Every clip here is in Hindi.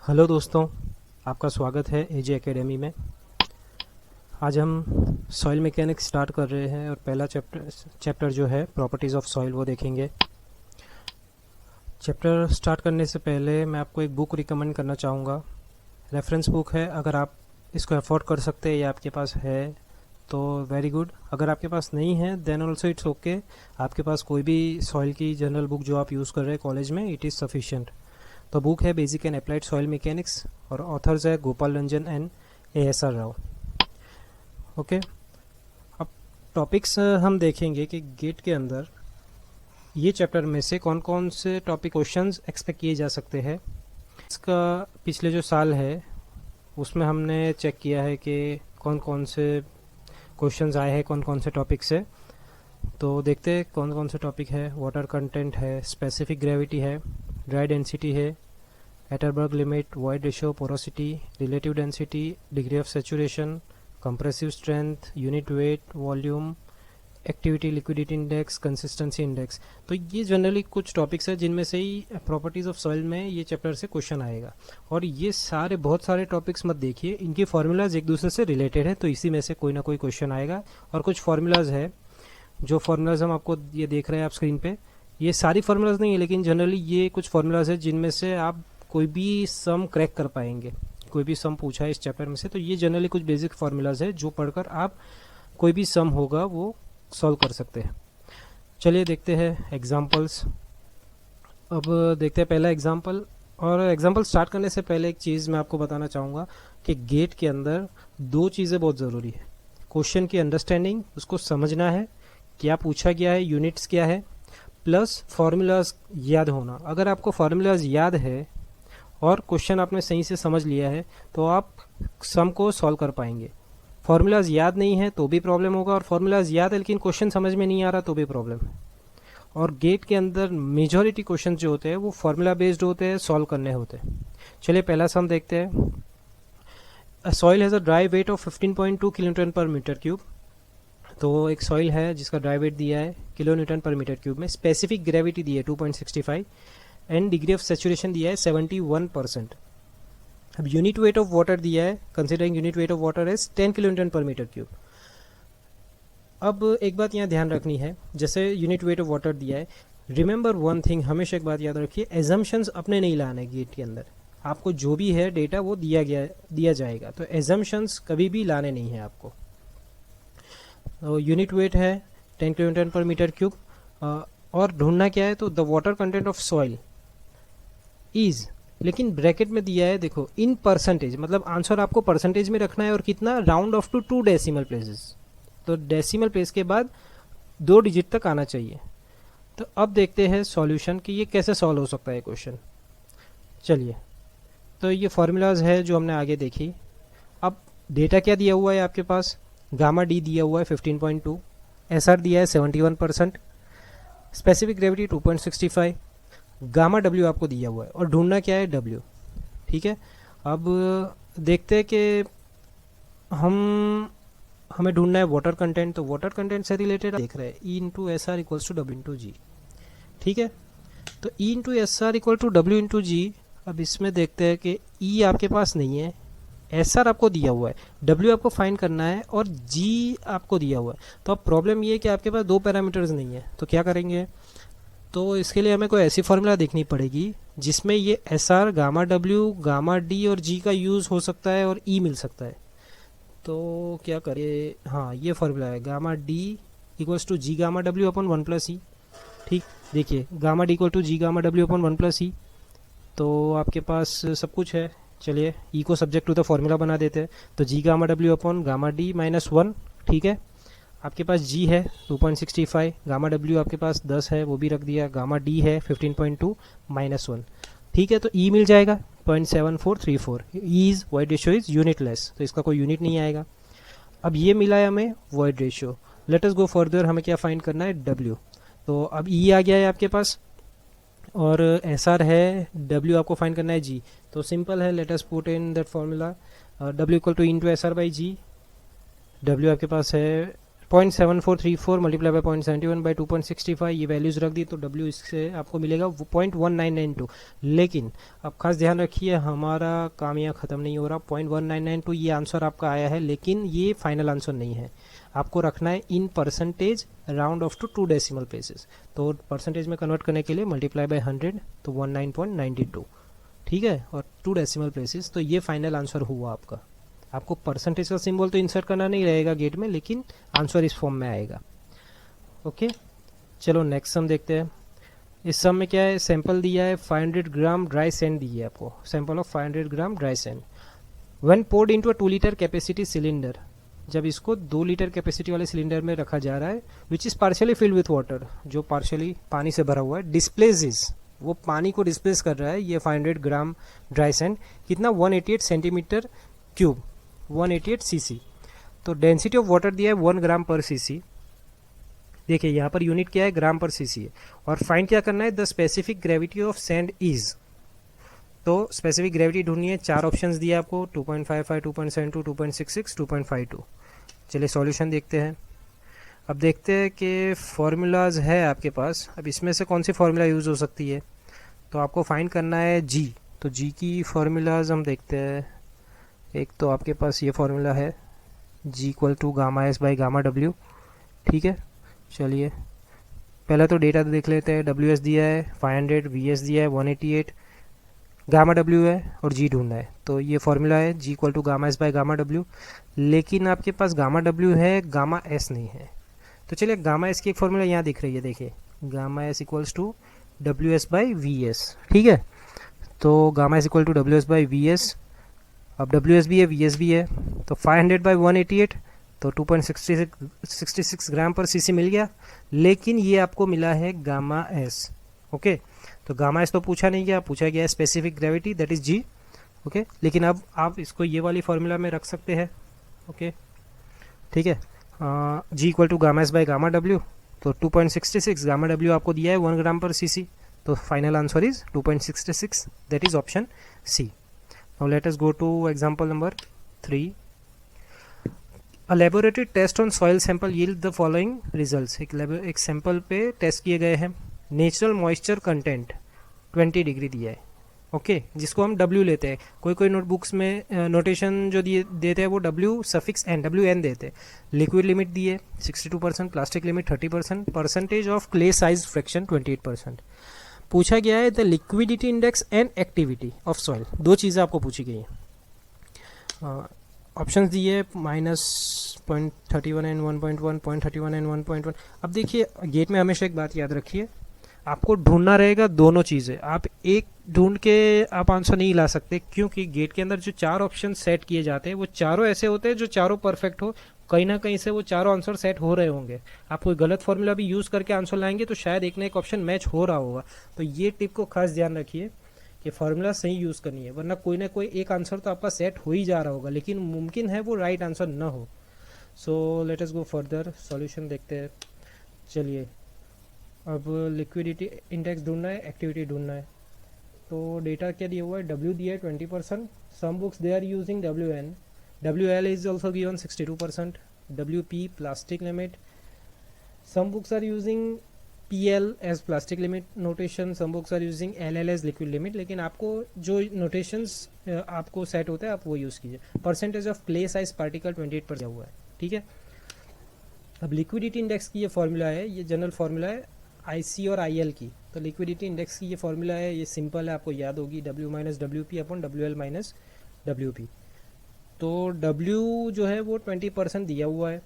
हेलो दोस्तों, आपका स्वागत है एजे एकेडमी में। आज हम सॉइल मैकेनिक्स स्टार्ट कर रहे हैं और पहला चैप्टर जो है प्रॉपर्टीज़ ऑफ सॉइल वो देखेंगे। चैप्टर स्टार्ट करने से पहले मैं आपको एक बुक रिकमेंड करना चाहूँगा। रेफरेंस बुक है, अगर आप इसको अफोर्ड कर सकते हैं या आपके पास है तो वेरी गुड। अगर आपके पास नहीं है देन ऑल्सो इट्स ओके। आपके पास कोई भी सॉइल की जनरल बुक जो आप यूज़ कर रहे हैं कॉलेज में, इट इज़ सफिशिएंट। तो बुक है basic and applied soil mechanics और ऑथर्स है Gopal Ranjan and ASR Rao. Okay, अब टॉपिक्स हम देखेंगे कि गेट के अंदर ये चैप्टर में से कौन कौन से टॉपिक क्वेश्चंस एक्सपेक्ट किए जा सकते हैं। इसका पिछले जो साल है उसमें हमने चेक किया है कि कौन कौन से क्वेश्चंस आए हैं कौन कौन से टॉपिक से। तो देखते हैं कौन कौन से टॉपिक है। वाटर कंटेंट है, स्पेसिफिक ग्रेविटी है, ड्राई डेंसिटी है, Atterberg limit, void ratio, porosity, relative density, degree of saturation, compressive strength, unit weight, volume, activity liquidity index, consistency index. तो ये जनरली कुछ टॉपिक्स है जिनमें से ही प्रॉपर्टीज़ ऑफ सॉइल में ये चैप्टर से क्वेश्चन आएगा। और ये सारे बहुत सारे टॉपिक्स मत देखिए, इनके फार्मूलाज एक दूसरे से रिलेटेड है, तो इसी में से कोई ना कोई क्वेश्चन आएगा। और कुछ फार्मूलाज है, जो फार्मूलाज हम आपको ये देख रहे हैं आप स्क्रीन पे, ये सारी फार्मूलाज नहीं है लेकिन जनरली ये कुछ फार्मूलाज है जिनमें से आप कोई भी सम क्रैक कर पाएंगे। कोई भी सम पूछा है इस चैप्टर में से तो ये जनरली कुछ बेसिक फार्मूलाज है जो पढ़कर आप कोई भी सम होगा वो सॉल्व कर सकते हैं। चलिए देखते हैं एग्जांपल्स। अब देखते हैं पहला एग्जांपल। और एग्जांपल स्टार्ट करने से पहले एक चीज़ मैं आपको बताना चाहूँगा कि गेट के अंदर दो चीज़ें बहुत ज़रूरी है। क्वेश्चन की अंडरस्टैंडिंग, उसको समझना है क्या पूछा गया है, यूनिट्स क्या है, प्लस फार्मूलाज याद होना। अगर आपको फार्मूलाज याद है और क्वेश्चन आपने सही से समझ लिया है तो आप सम को सॉल्व कर पाएंगे। फार्मूलाज याद नहीं है तो भी प्रॉब्लम होगा, और फार्मूलाज याद है लेकिन क्वेश्चन समझ में नहीं आ रहा तो भी प्रॉब्लम है। और गेट के अंदर मेजॉरिटी क्वेश्चन जो होते हैं वो फार्मूला बेस्ड होते हैं, सॉल्व करने होते हैं। चलिए पहला सम देखते हैं। अ soil has a dry weight of 15.2 kilonewton पर मीटर क्यूब। तो एक सॉइल है जिसका ड्राई वेट दिया है kilo newton per metre cube में, स्पेसिफिक ग्रेविटी दी है 2.65 एंड डिग्री ऑफ सेचुरेशन दिया है 71%। अब यूनिट वेट ऑफ वाटर दिया है, considering unit weight of water is 10 kilo newton per metre cube. अब एक बात यहाँ ध्यान रखनी है, जैसे यूनिट वेट ऑफ वाटर दिया है, रिमेंबर वन थिंग, हमेशा एक बात याद रखिए, एजम्पशंस अपने नहीं लाने गेट के अंदर। आपको जो भी है डेटा वो दिया जाएगा, तो एजम्पशंस कभी भी लाने नहीं है आपको। तो यूनिट वेट है 10 kilo newton per metre cube. और ढूंढना क्या है, तो the water content of soil is, लेकिन ब्रैकेट में दिया है देखो इन परसेंटेज, मतलब आंसर आपको परसेंटेज में रखना है और कितना, round off to 2 decimal places. तो डेसिमल प्लेस के बाद 2 डिजिट तक आना चाहिए। तो अब देखते हैं सॉल्यूशन कि ये कैसे सॉल्व हो सकता है क्वेश्चन। चलिए, तो ये फार्मूलाज है जो हमने आगे देखी। अब डेटा क्या दिया हुआ है आपके पास, गामा डी दिया हुआ है 15.2, एसआर दिया है 71%, स्पेसिफिक ग्रेविटी 2.65, गामा डब्ल्यू आपको दिया हुआ है और ढूंढना क्या है डब्ल्यू। ठीक है, अब देखते हैं कि हमें ढूंढना है वाटर कंटेंट। तो वाटर कंटेंट से रिलेटेड देख रहे हैं e into S r equals to डब्ल्यू इंटू जी। ठीक है, तो e into S r equal to डब्ल्यू इंटू जी। अब इसमें देखते हैं कि ई आपके पास नहीं है, एस आर आपको दिया हुआ है, डब्ल्यू आपको फाइंड करना है और जी आपको दिया हुआ है। तो अब प्रॉब्लम ये है कि आपके पास 2 पैरामीटर्स नहीं है, तो क्या करेंगे, तो इसके लिए हमें कोई ऐसी फार्मूला देखनी पड़ेगी जिसमें ये S R, gamma W, gamma D और जी का यूज़ हो सकता है और ई मिल सकता है। तो क्या करिए, हाँ ये फार्मूला है, gamma d equals to G gamma डब्ल्यू अपन 1 प्लस ई। ठीक, देखिए gamma D equal to G gamma डब्ल्यू अपन 1 प्लस ई। तो आपके पास सब कुछ है। चलिए ई को सब्जेक्ट टू द फार्मूला बना देते हैं। तो जी गामा डब्ल्यू अपन गामा डी माइनस 1। ठीक है, आपके पास जी है 2.65, गामा डब्ल्यू आपके पास 10 है वो भी रख दिया, गामा डी है 15.2 माइनस 1। ठीक है, तो ई मिल जाएगा 0.7434। E is void ratio is unitless, तो इसका कोई यूनिट नहीं आएगा। अब ये मिला है हमें void ratio. Late us go further, हमें क्या फाइंड करना है डब्ल्यू। तो अब ई आ गया है आपके पास और एस आर है, डब्ल्यू आपको फाइंड करना है जी। तो सिंपल है, let us put in that formula, W equal to into S R by G. W आपके पास है 0.7434 मल्टीप्लाई बाई 0.71 बाई 2.65 ये वैल्यूज़ रख दी तो W इससे आपको मिलेगा 0.1992। लेकिन अब खास ध्यान रखिए, हमारा काम यहाँ ख़त्म नहीं हो रहा। 0.1992 ये आंसर आपका आया है, लेकिन ये फाइनल आंसर नहीं है। आपको रखना है in percentage round off to 2 decimal places. तो परसेंटेज में कन्वर्ट करने के लिए मल्टीप्लाई बाई 100 तो 19.92, ठीक है, और 2 डेसिमल प्लेसेस। तो ये फाइनल आंसर हुआ आपका। आपको परसेंटेज का सिंबल तो इंसर्ट करना नहीं रहेगा गेट में, लेकिन आंसर इस फॉर्म में आएगा। ओके, चलो नेक्स्ट सम देखते हैं। इस सम में क्या है, सैंपल दिया है 500 ग्राम ड्राई सैंड दी है आपको, sample of 500 gram dry sand when poured into a 2 litre capacity cylinder. जब इसको 2 लीटर कैपेसिटी वाले सिलेंडर में रखा जा रहा है, which is partially filled with water, जो पार्शियली पानी से भरा हुआ है, डिस्प्लेसेस, वो पानी को डिस्प्लेस कर रहा है। ये 500 ग्राम ड्राई सैंड कितना, 188 सेंटीमीटर क्यूब, 188 सीसी। तो डेंसिटी ऑफ वाटर दिया है 1 ग्राम पर सीसी। देखिए यहाँ पर यूनिट क्या है, ग्राम पर सीसी है। और फाइंड क्या करना है, the specific gravity of sand is. तो स्पेसिफिक ग्रेविटी ढूंढनी है। 4 ऑप्शंस दिए आपको, 2.55, 2.72, 2.66, 2.52। चलिए सॉल्यूशन देखते हैं। अब देखते हैं कि फॉर्मूलाज है आपके पास। अब इसमें से कौन सी फार्मूला यूज़ हो सकती है, तो आपको फाइंड करना है जी। तो जी की फार्मूलाज हम देखते हैं। एक तो आपके पास ये फार्मूला है, G equal to gamma s by gamma डब्ल्यू, ठीक है। चलिए पहले तो डेटा देख लेते हैं। डब्ल्यू एस दिया है 500, वी एस दिया है 188, गामा डब्ल्यू है और जी ढूंढना है। तो ये फार्मूला है G equal to gamma s by gamma डब्ल्यू। लेकिन आपके पास गामा डब्ल्यू है, गामा एस नहीं है। तो चलिए गामा एस की एक फार्मूला यहाँ दिख रही है, देखिए gamma S equals to W S by V S, ठीक है। तो gamma S equal to W S by V S. अब डब्ल्यू एस भी है, वी एस भी है, तो 500 बाई 188 तो 2.66 ग्राम पर सीसी मिल गया। लेकिन ये आपको मिला है गामा एस। ओके, तो गामा एस तो पूछा नहीं गया, पूछा गया specific gravity, that is G. Okay, लेकिन अब आप इसको ये वाली फार्मूला में रख सकते हैं। ओके, ठीक है, G equal to gamma s by gamma डब्ल्यू। तो 2.66 गामा डब्ल्यू आपको दिया है 1 ग्राम पर सीसी। तो final answer is 2.66, that is option C. Now let us go to example number 3. A laboratory test on soil sample yield the following results. एक सैंपल पे टेस्ट किए गए हैं। नेचुरल मॉइस्चर कंटेंट 20 डिग्री दिया है, ओके, जिसको हम W लेते हैं। कोई कोई नोटबुक्स में नोटेशन जो दिए देते हैं वो W सफिक्स एन, WN देते हैं। लिक्विड लिमिट दिए 62%, plastic limit 30%, percentage of clay size fraction 28%। पूछा गया है the liquidity index and activity of soil. 2 चीज़ें आपको पूछी गई हैं। ऑप्शंस दिए -0.31 एंड 1.1, 0.31 एंड 1.1। अब देखिए गेट में हमेशा एक बात याद रखिए, आपको ढूंढना रहेगा दोनों चीज़ें। आप एक ढूंढ के आप आंसर नहीं ला सकते, क्योंकि गेट के अंदर जो 4 ऑप्शन सेट किए जाते हैं वो चारों ऐसे होते हैं जो चारों परफेक्ट हो। कहीं ना कहीं से वो चारों आंसर सेट हो रहे होंगे। आप कोई गलत फॉर्मूला भी यूज़ करके आंसर लाएंगे तो शायद एक ना एक ऑप्शन मैच हो रहा होगा। तो ये टिप को खास ध्यान रखिए कि फार्मूला सही यूज़ करनी है, वरना कोई ना कोई एक आंसर तो आपका सेट हो ही जा रहा होगा, लेकिन मुमकिन है वो राइट आंसर ना हो। सो let us go further, solution देखते हैं। चलिए अब लिक्विडिटी इंडेक्स ढूंढना है, एक्टिविटी ढूंढना है। तो डेटा क्या दिया हुआ है, डब्ल्यू दिया है 20%, some books they are using WN, WL is also given 62%, WP plastic limit, some books are using PL as plastic limit notation, some books are using LL as liquid limit। लेकिन आपको जो नोटेशंस आपको सेट होता है आप वो यूज़ कीजिए। Percentage of clay size particle 28% हुआ है, ठीक है। अब लिक्विडिटी इंडेक्स की ये फार्मूला है, ये जनरल फार्मूला है IC और IL की। तो लिक्विडिटी इंडेक्स की ये फार्मूला है, ये सिंपल है, आपको याद होगी, W minus WP upon WL minus WP। तो W जो है वो 20% दिया हुआ है,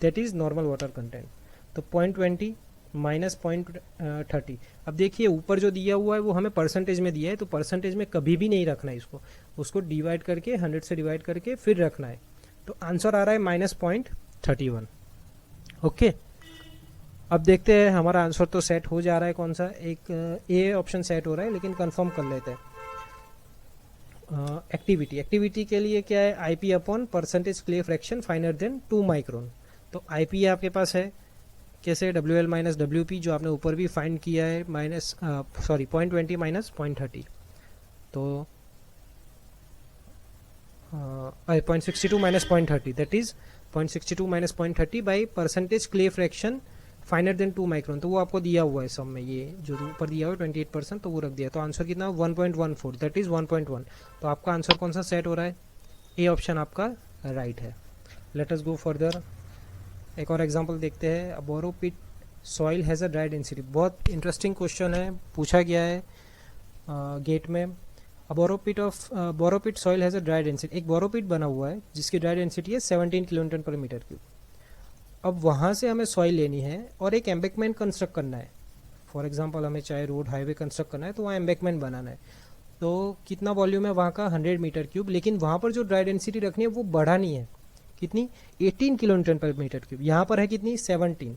that is normal water content. तो 0.20 माइनस 0.30। अब देखिए ऊपर जो दिया हुआ है वो हमें परसेंटेज में दिया है, तो परसेंटेज में कभी भी नहीं रखना है इसको, उसको डिवाइड करके 100 से डिवाइड करके फिर रखना है। तो आंसर आ रहा है -0.31। ओके, अब देखते हैं हमारा आंसर तो सेट हो जा रहा है। कौन सा, एक ए ऑप्शन सेट हो रहा है, लेकिन कंफर्म कर लेते हैं। एक्टिविटी के लिए क्या है, IP upon percentage clay fraction finer than 2 micron. तो IP आपके पास है कैसे, WL माइनस WP जो आपने ऊपर भी फाइंड किया है, 0.20 माइनस 0.30। तो 0.62 minus 0.30, that is 0.62 minus 0.30 by percentage clay fraction finer than 2 micron. तो वो आपको दिया हुआ है सब में, ये जो ऊपर दिया हुआ है 28%, तो वो रख दिया। तो आंसर कितना 1.14, दैट इज 1.1। तो आपका आंसर कौन सा सेट हो रहा है? ए ऑप्शन आपका राइट है। लेट अस गो फर्दर, एक और एग्जांपल देखते हैं। Borrow pit soil has a dry density. बहुत इंटरेस्टिंग क्वेश्चन है, पूछा गया है गेट में। Borrow pit soil has a dry density. एक बोरोपिट बना हुआ है जिसकी ड्राई डेंसिटी है 17 किलोन्यूटन पर मीटर क्यूब। अब वहाँ से हमें सॉइल लेनी है और एक एम्बैकमेंट कंस्ट्रक्ट करना है। फॉर एग्जांपल हमें चाहे रोड हाईवे कंस्ट्रक्ट करना है तो वहाँ एम्बैकमेंट बनाना है। तो कितना वॉल्यूम है वहाँ का? 100 मीटर क्यूब। लेकिन वहाँ पर जो ड्राई डेंसिटी रखनी है वो बढ़ा नहीं है। कितनी? 18 किलोन्यूटन पर मीटर क्यूब। यहाँ पर है कितनी? 17।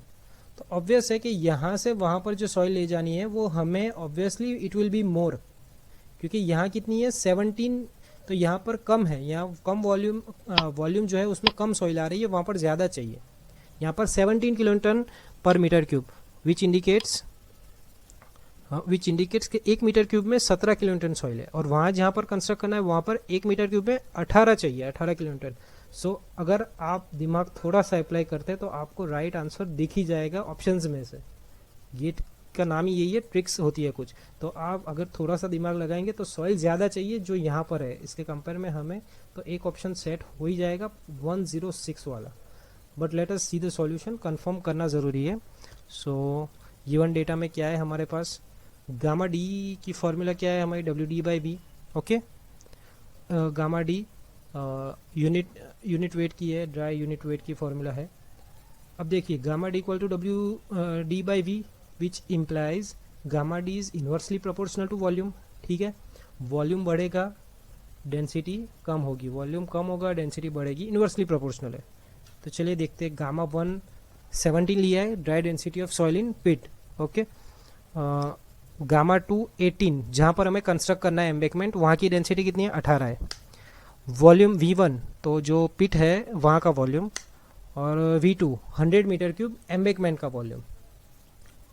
तो ऑब्वियस है कि यहाँ से वहाँ पर जो सॉइल ले जानी है वो हमें obviously it will be more, क्योंकि यहाँ कितनी है? 17। तो यहाँ पर कम है, यहाँ कम वॉल्यूम जो है उसमें कम सॉइल आ रही है, वहाँ पर ज़्यादा चाहिए। यहाँ पर 17 किलोन्यूटन पर मीटर क्यूब विच इंडिकेट्स कि 1 मीटर क्यूब में 17 किलोन्यूटन सॉइल है, और वहाँ जहाँ पर कंस्ट्रक्ट करना है वहाँ पर 1 मीटर क्यूब में 18 चाहिए, 18 किलोन्यूटन। सो अगर आप दिमाग थोड़ा सा अप्लाई करते हैं तो आपको राइट आंसर दिख ही जाएगा ऑप्शंस में से। गेट का नाम ही यही है, ट्रिक्स होती है कुछ। तो आप अगर थोड़ा सा दिमाग लगाएंगे तो सॉइल ज़्यादा चाहिए जो यहाँ पर है इसके कंपेयर में हमें, तो एक ऑप्शन सेट हो ही जाएगा 106 वाला। But let us see the solution, confirm करना ज़रूरी है। सो गिवन डेटा में क्या है हमारे पास? गामा डी की फॉर्मूला क्या है हमारी? WD/V। Okay, gamma D unit weight की है, ड्राई यूनिट वेट की फॉर्मूला है। अब देखिए gamma D equal to WD/V which implies gamma D is inversely proportional to volume. ठीक है, वॉल्यूम बढ़ेगा डेंसिटी कम होगी, वॉल्यूम कम होगा डेंसिटी बढ़ेगी, इन्वर्सली प्रोपोर्शनल है। तो चलिए देखते हैं। गामा 1 17 लिया है dry density of soil in pit. Okay, gamma 2 18, जहाँ पर हमें कंस्ट्रक्ट करना है एम्बैकमेंट, वहाँ की डेंसिटी कितनी है? 18 है। वॉल्यूम V1 तो जो पिट है वहाँ का वॉल्यूम, और V2 100 मीटर क्यूब एम्बैकमेंट का वॉल्यूम।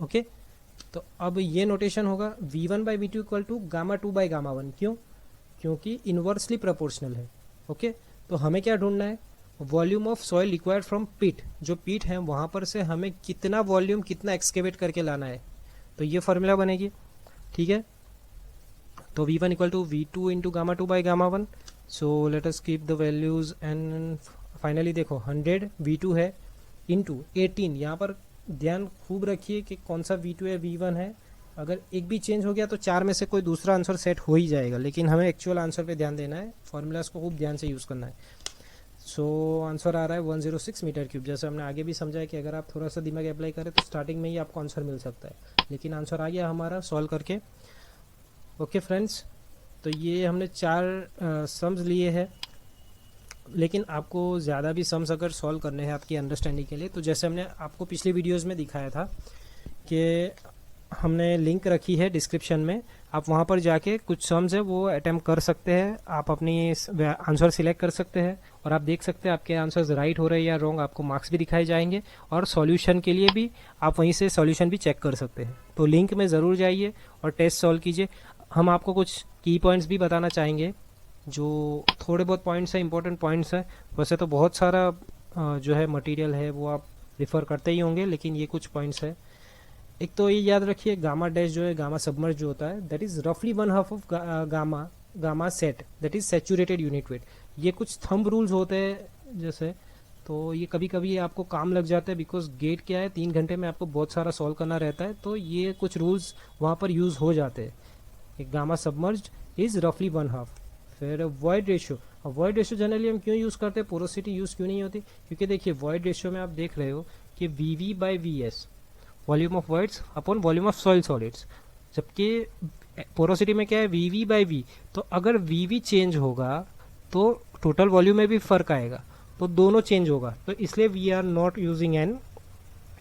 ओके, तो अब ये नोटेशन होगा V1/V2 इक्वल टू गामा 2/गामा 1। क्यों? क्योंकि इन्वर्सली प्रोपोर्शनल है। ओके, तो हमें क्या ढूंढना है? Volume of soil required from pit. जो पिट है वहाँ पर से हमें कितना वॉल्यूम, कितना एक्सकेवेट करके लाना है, तो ये फॉर्मूला बनेगी। ठीक है, तो V1 equal to V2 into gamma 2/गामा 1। So let us keep the values and finally देखो 100 V2 है इंटू 18। यहाँ पर ध्यान खूब रखिए कि कौन सा V2 है V1 है। अगर एक भी चेंज हो गया तो 4 में से कोई दूसरा आंसर सेट हो ही जाएगा, लेकिन हमें एक्चुअल आंसर पे ध्यान देना है, फॉर्मूलाज को खूब ध्यान से यूज़ करना है। सो आंसर आ रहा है 106 मीटर क्यूब। जैसे हमने आगे भी समझा है कि अगर आप थोड़ा सा दिमाग अप्लाई करें तो स्टार्टिंग में ही आपको आंसर मिल सकता है, लेकिन आंसर आ गया हमारा सॉल्व करके। ओके फ्रेंड्स, तो ये हमने 4 सम्स लिए हैं, लेकिन आपको ज़्यादा भी सम्स अगर सॉल्व करने हैं आपकी अंडरस्टैंडिंग के लिए, तो जैसे हमने आपको पिछली वीडियोस में दिखाया था कि हमने लिंक रखी है डिस्क्रिप्शन में, आप वहाँ पर जाके कुछ सम्स है वो अटैम्प्ट कर सकते हैं। आप अपनी आंसर सिलेक्ट कर सकते हैं और आप देख सकते हैं आपके आंसर्स राइट हो रहे हैं या रॉन्ग, आपको मार्क्स भी दिखाए जाएंगे, और सॉल्यूशन के लिए भी आप वहीं से सॉल्यूशन भी चेक कर सकते हैं। तो लिंक में ज़रूर जाइए और टेस्ट सॉल्व कीजिए। हम आपको कुछ की पॉइंट्स भी बताना चाहेंगे, जो थोड़े बहुत पॉइंट्स हैं, इंपॉर्टेंट पॉइंट्स हैं। वैसे तो बहुत सारा जो है मटेरियल है वो आप रिफ़र करते ही होंगे, लेकिन ये कुछ पॉइंट्स है। एक तो ये याद रखिए, गामा डैश जो है, गामा सबमर्ज जो होता है, दैट इज़ रफली 1/2 of gamma sat, that is saturated unit weight. ये कुछ थंब रूल्स होते हैं जैसे, तो ये कभी कभी आपको काम लग जाता है, बिकॉज गेट क्या है 3 घंटे में आपको बहुत सारा सॉल्व करना रहता है, तो ये कुछ रूल्स वहाँ पर यूज़ हो जाते हैं। एक गामा सबमर्ज इज़ रफली 1/2। फिर void ratio, void ratio generally हम क्यों यूज़ करते हैं, पोरोसिटी यूज़ क्यों नहीं होती? क्योंकि देखिए वॉइड रेशियो में आप देख रहे हो कि VV/VS, volume of voids upon volume of soil solids, जबकि पोरोसिटी में क्या है VV/V। तो अगर VV चेंज होगा तो टोटल वॉल्यूम में भी फ़र्क आएगा, तो दोनों चेंज होगा। तो इसलिए we are not using N,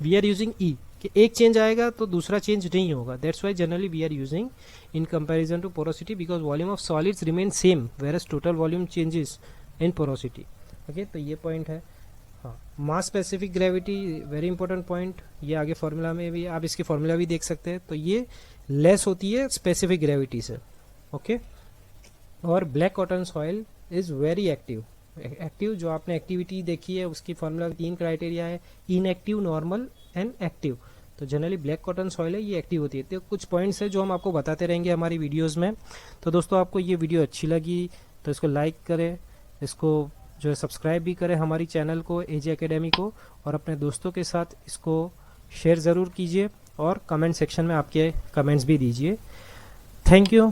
we are using E, कि एक चेंज आएगा तो दूसरा चेंज नहीं होगा। That's why generally we are using in comparison to porosity, because volume of solids remain same whereas total volume changes in porosity. Okay, तो ये पॉइंट है। हाँ, mass specific gravity very important point, ये आगे फार्मूला में भी आप इसकी फार्मूला भी देख सकते हैं। तो ये लेस होती है स्पेसिफिक ग्रेविटी से। ओके, और black cotton soil is very active, active जो आपने एक्टिविटी देखी है उसकी फॉर्मूला 3 क्राइटेरिया है, इनएक्टिव, नॉर्मल एंड एक्टिव। तो जनरली ब्लैक कॉटन सॉइल है ये एक्टिव होती है। तो कुछ पॉइंट्स है जो हम आपको बताते रहेंगे हमारी वीडियोस में। तो दोस्तों आपको ये वीडियो अच्छी लगी तो इसको लाइक करें, इसको जो है सब्सक्राइब भी करें हमारी चैनल को एजे एकेडमी को, और अपने दोस्तों के साथ इसको शेयर ज़रूर कीजिए और कमेंट सेक्शन में आपके कमेंट्स भी दीजिए। Thank you.